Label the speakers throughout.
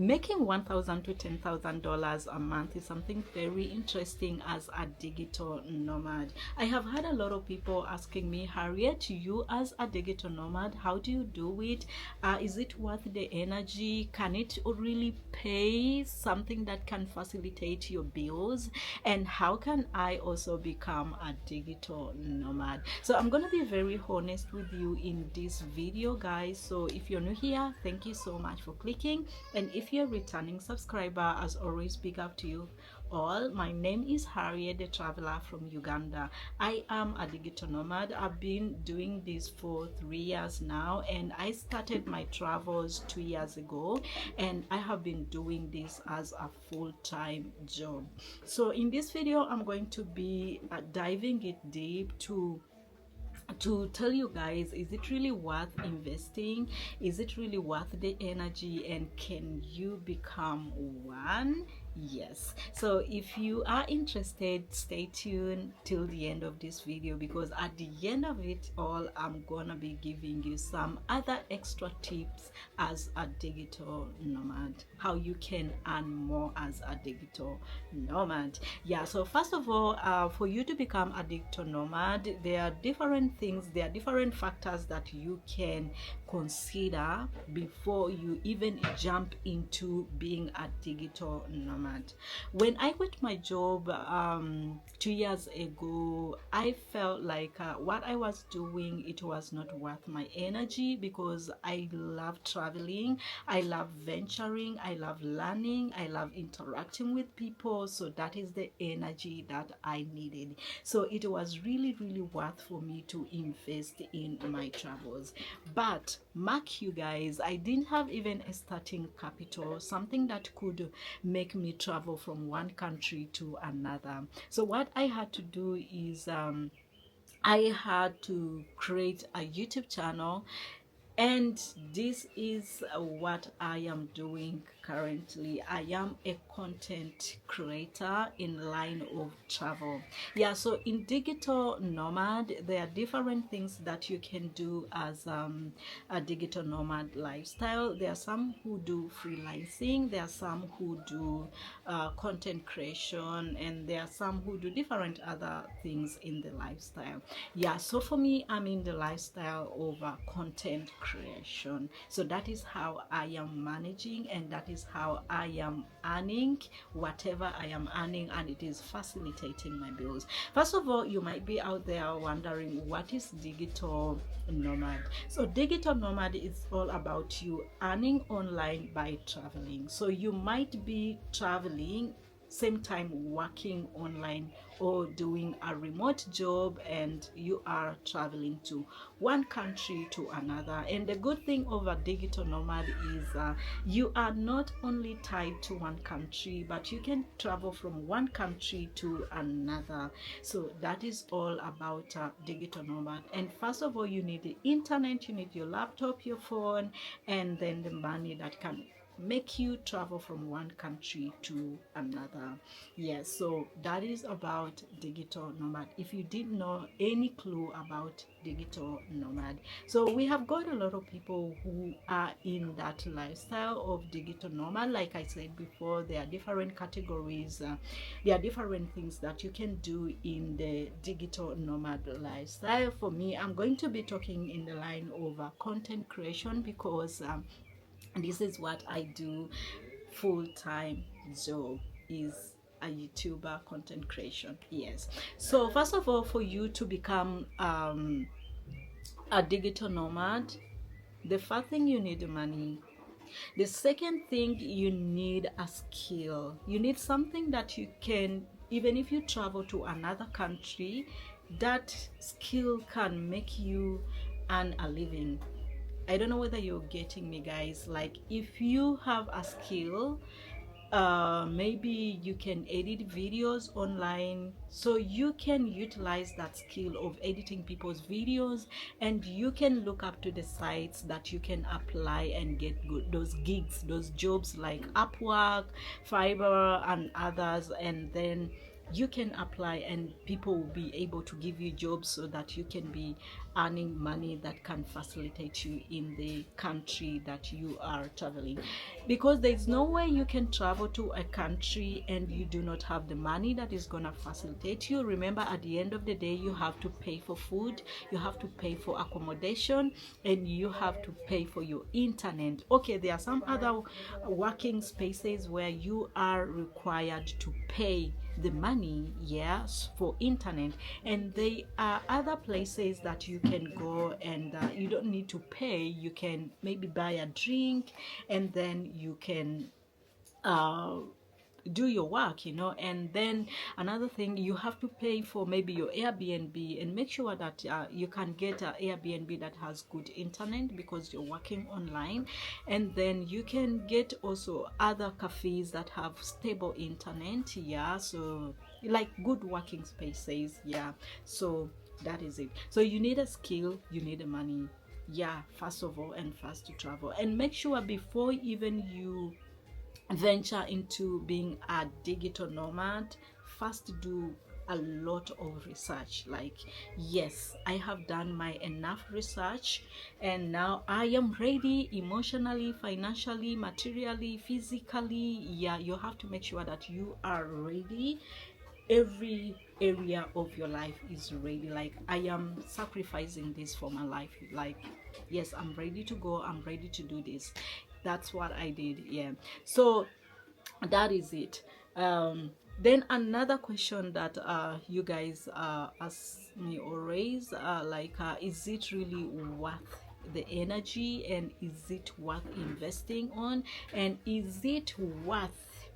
Speaker 1: Making $1,000 to $10,000 a month is something very interesting as a digital nomad. I have had a lot of people asking me, Harriet, you as a digital nomad, how do you do it? Is it worth the energy? Can it really pay? Something that can facilitate your bills? And how can I also become a digital nomad? So I'm gonna be very honest with you in this video, guys. So if you're new here, thank you so much for clicking, and if you're a returning subscriber, as always, big up to you all. My name is Harriet, the traveler from Uganda. I am a digital nomad. I've been doing this for 3 years now, and I started my travels 2 years ago, and I have been doing this as a full-time job. So in this video, I'm going to be diving it deep to tell you guys, is it really worth investing? Is it really worth the energy? And can you become one? Yes. So if you are interested, stay tuned till the end of this video, because at the end of it all, I'm gonna be giving you some other extra tips as a digital nomad, how you can earn more as a digital nomad. Yeah, so first of all, for you to become a digital nomad, there are different things, there are different factors that you can consider before you even jump into being a digital nomad. When I quit my job 2 years ago, I felt like what I was doing, it was not worth my energy, because I love traveling, I love venturing, I love learning, I love interacting with people. So that is the energy that I needed. So it was really worth for me to invest in my travels. But mark you guys, I didn't have even a starting capital, something that could make me travel from one country to another. So what I had to do is I had to create a YouTube channel, and this is what I am doing currently. I am a content creator in line of travel. Yeah, so in digital nomad, there are different things that you can do as a digital nomad lifestyle. There are some who do freelancing, there are some who do content creation, and there are some who do different other things in the lifestyle. Yeah, so for me, I'm in the lifestyle of content creation. So that is how I am managing, and that is how I am earning whatever I am earning, and it is facilitating my bills. First of all, you might be out there wondering, what is digital nomad? So digital nomad is all about you earning online by traveling. So you might be traveling, same time working online, or doing a remote job, and you are traveling to one country to another. And the good thing of a digital nomad is you are not only tied to one country, but you can travel from one country to another. So that is all about digital nomad. And first of all, you need the internet, you need your laptop, your phone, and then the money that can make you travel from one country to another. Yes, so that is about digital nomad, if you didn't know any clue about digital nomad. So we have got a lot of people who are in that lifestyle of digital nomad. Like I said before, there are different categories, there are different things that you can do in the digital nomad lifestyle. For me, I'm going to be talking in the line of content creation, because this is what I do full-time job, is a YouTuber, content creation. Yes, so first of all, for you to become a digital nomad, the first thing, you need money. The second thing, you need a skill. You need something that you can, even if you travel to another country, that skill can make you earn a living. I don't know whether you're getting me, guys. Like, if you have a skill, maybe you can edit videos online, so you can utilize that skill of editing people's videos, and you can look up to the sites that you can apply and get those gigs, those jobs like Upwork, Fiverr, and others, and then you can apply and people will be able to give you jobs so that you can be earning money that can facilitate you in the country that you are traveling, because there's no way you can travel to a country and you do not have the money that is going to facilitate you. Remember, at the end of the day, you have to pay for food, you have to pay for accommodation, and you have to pay for your internet. Okay, there are some other working spaces where you are required to pay the money, yes, for internet, and there are other places that you can go and you don't need to pay. You can maybe buy a drink and then you can uh, do your work, you know. And then another thing, you have to pay for maybe your Airbnb, and make sure that you can get an Airbnb that has good internet because you're working online. And then you can get also other cafes that have stable internet, yeah, so like good working spaces, yeah. So that is it. So you need a skill, you need the money, yeah, first of all, and first to travel. And make sure before even you venture into being a digital nomad, first do a lot of research. Like, yes, I have done my enough research and now I am ready emotionally, financially, materially, physically. Yeah, you have to make sure that you are ready. Every area of your life is ready. Like, I am sacrificing this for my life. Like, yes, I'm ready to go, I'm ready to do this. That's what I did, yeah. So that is it. Then another question that you guys ask me or raise, like, is it really worth the energy, and is it worth investing on, and is it worth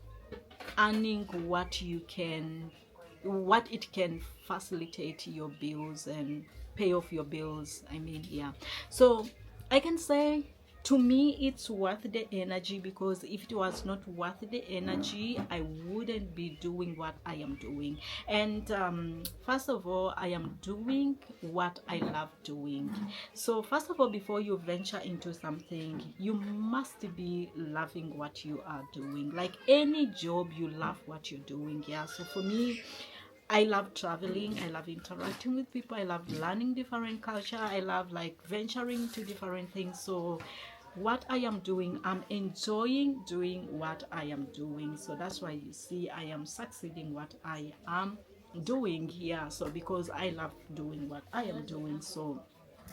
Speaker 1: earning what it can facilitate your bills and pay off your bills, I mean, yeah. So I can say, to me, it's worth the energy, because if it was not worth the energy, I wouldn't be doing what I am doing. And first of all, I am doing what I love doing. So first of all, before you venture into something, you must be loving what you are doing. Like any job, you love what you're doing, yeah. So for me, I love traveling, I love interacting with people, I love learning different culture, I love like venturing to different things. So what I am doing, I'm enjoying doing what I am doing. So that's why you see I am succeeding what I am doing here. So because I love doing what I am doing, so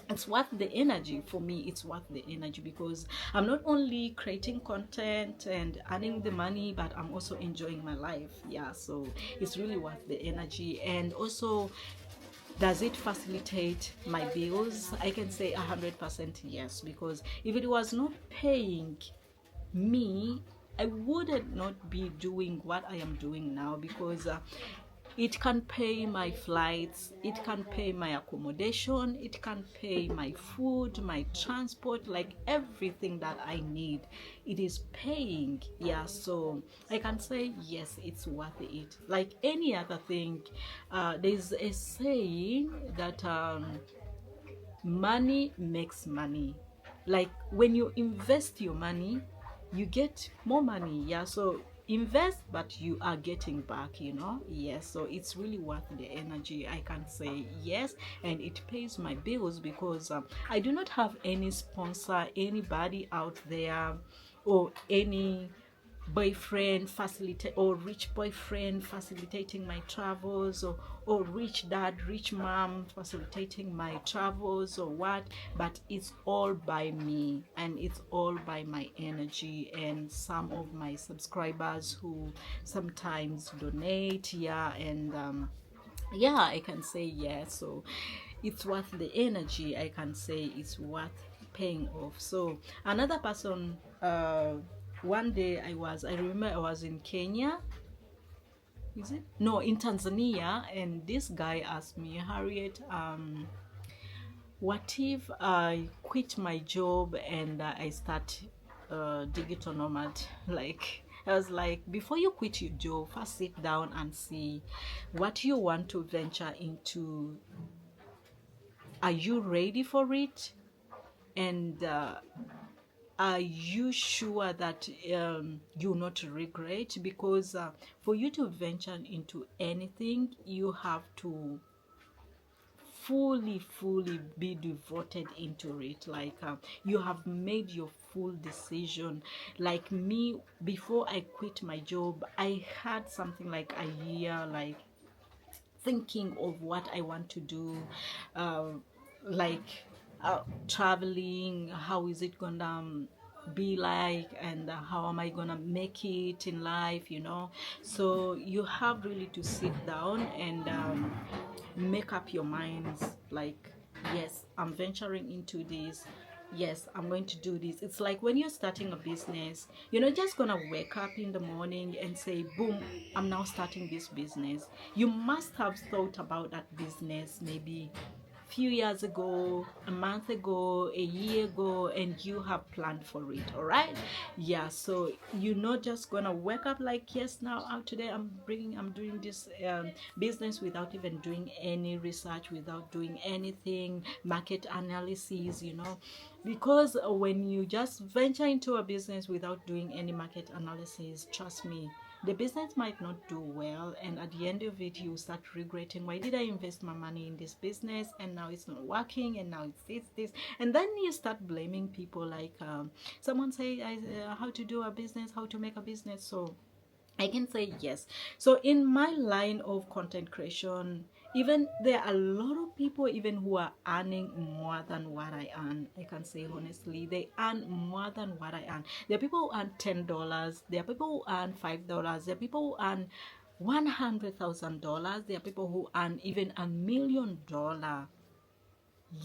Speaker 1: it's worth the energy. For me, it's worth the energy, because I'm not only creating content and earning the money, but I'm also enjoying my life, yeah. So it's really worth the energy. And also, does it facilitate my bills? I can say 100% yes, because if it was not paying me, I would not be doing what I am doing now, because it can pay my flights, it can pay my accommodation, it can pay my food, my transport, like everything that I need. It is paying, yeah. So I can say yes, it's worth it. Like any other thing, there's a saying that money makes money. Like when you invest your money, you get more money, yeah. So invest, but you are getting back, you know, yes. So it's really worth the energy, I can say yes. And it pays my bills, because I do not have any sponsor, anybody out there, or any boyfriend facilitate, or rich boyfriend facilitating my travels, or rich dad, rich mom facilitating my travels, or what. But it's all by me, and it's all by my energy, and some of my subscribers who sometimes donate, yeah. And yeah, I can say yes. So it's worth the energy, I can say it's worth paying off. So another person, one day I remember I was in Kenya, is it, no, in Tanzania, and this guy asked me, Harriet, what if I quit my job and I start digital nomad? Like, I was like, before you quit your job, first sit down and see what you want to venture into. Are you ready for it? And are you sure that you'll not regret? Because for you to venture into anything, you have to fully be devoted into it. Like you have made your full decision. Like me, before I quit my job, I had something like a year, like thinking of what I want to do, uh, like traveling, how is it gonna be like, and how am I gonna make it in life, you know. So you have really to sit down and make up your minds, like, yes, I'm venturing into this, yes, I'm going to do this. It's like when you're starting a business, you're not just gonna wake up in the morning and say, boom, I'm now starting this business. You must have thought about that business maybe few years ago, a month ago, a year ago, and you have planned for it. All right, yeah. So you're not just gonna wake up like, yes, now out today I'm doing this business without even doing any research, without doing anything market analysis, you know. Because when you just venture into a business without doing any market analysis, trust me, the business might not do well, and at the end of it you start regretting, why did I invest my money in this business and now it's not working, and now it's this, and then you start blaming people. Like someone say how to do a business, how to make a business. So I can say yes. So in my line of content creation, even there are a lot of people even who are earning more than what I earn. I can say honestly, they earn more than what I earn. There are people who earn $10. There are people who earn $5. There are people who earn $100,000. There are people who earn even $1 million.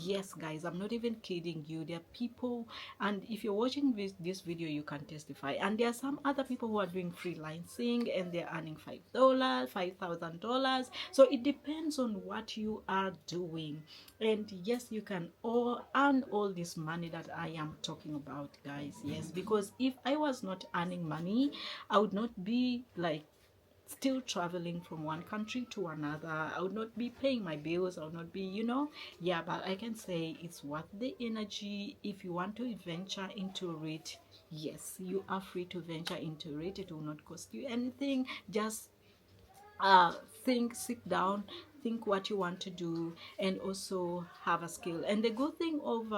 Speaker 1: Yes, guys, I'm not even kidding you. There are people, and if you're watching this video, you can testify. And there are some other people who are doing freelancing and they're earning $5, $5,000. So it depends on what you are doing. And yes, you can all earn all this money that I am talking about, guys. Yes, because if I was not earning money, I would not be like still traveling from one country to another. I would not be paying my bills. I would not be, you know. Yeah, but I can say it's worth the energy. If you want to venture into it, yes, you are free to venture into it. It will not cost you anything. Just uh sit down, think what you want to do, and also have a skill. And the good thing of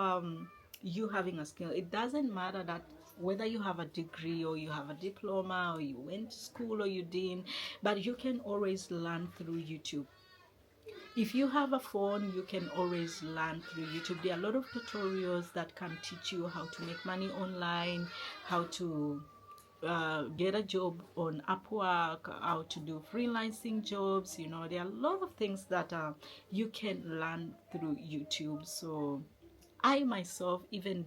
Speaker 1: you having a skill, it doesn't matter that whether you have a degree or you have a diploma or you went to school or you didn't, but you can always learn through YouTube. If you have a phone, you can always learn through YouTube. There are a lot of tutorials that can teach you how to make money online, how to get a job on Upwork, how to do freelancing jobs. You know, there are a lot of things that you can learn through YouTube. So I myself, even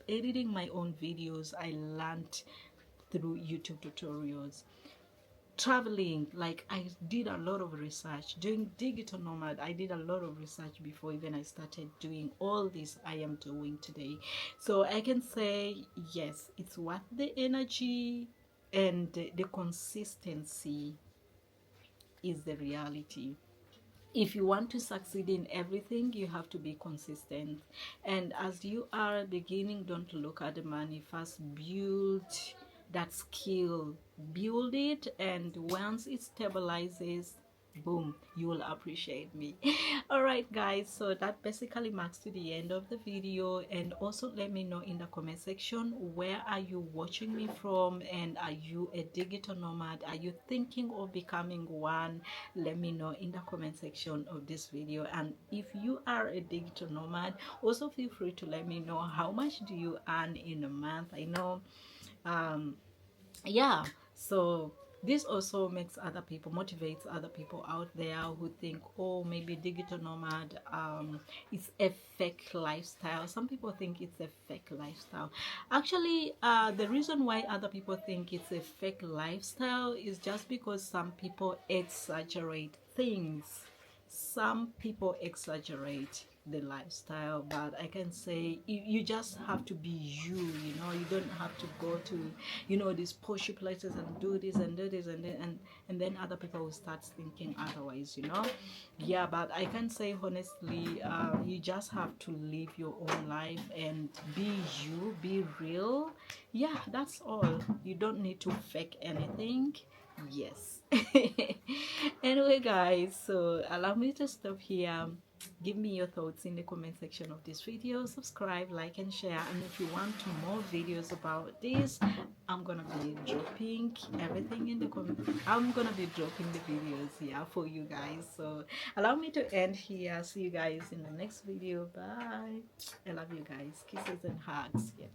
Speaker 1: editing my own videos, I learned through YouTube tutorials. Traveling, like I did a lot of research doing digital nomad. I did a lot of research before even I started doing all this I am doing today. So I can say yes, it's worth the energy, and the consistency is the reality. If you want to succeed in everything, you have to be consistent. And as you are beginning, don't look at the money. First build that skill, build it, and once it stabilizes, boom, you will appreciate me. All right, guys, so that basically marks to the end of the video. And also let me know in the comment section, where are you watching me from, and are you a digital nomad? Are you thinking of becoming one? Let me know in the comment section of this video. And if you are a digital nomad, also feel free to let me know how much do you earn in a month. I know yeah, so this also makes other people, motivates other people out there who think, oh, maybe digital nomad is a fake lifestyle. Some people think it's a fake lifestyle. Actually, the reason why other people think it's a fake lifestyle is just because some people exaggerate things. some people exaggerate the lifestyle, but I can say you just have to be you know. You don't have to go to, you know, these pushy places and do this and do this, and then other people will start thinking otherwise, you know. Yeah, but I can say honestly, you just have to live your own life and be you, be real. Yeah, that's all. You don't need to fake anything. Yes. Anyway, guys, so allow me to stop here. Give me your thoughts in the comment section of this video. Subscribe, like, and share. And if you want more videos about this, I'm gonna be dropping everything in the comment. I'm gonna be dropping the videos here for you guys. So allow me to end here. See you guys in the next video. Bye. I love you guys. Kisses and hugs. Yeah.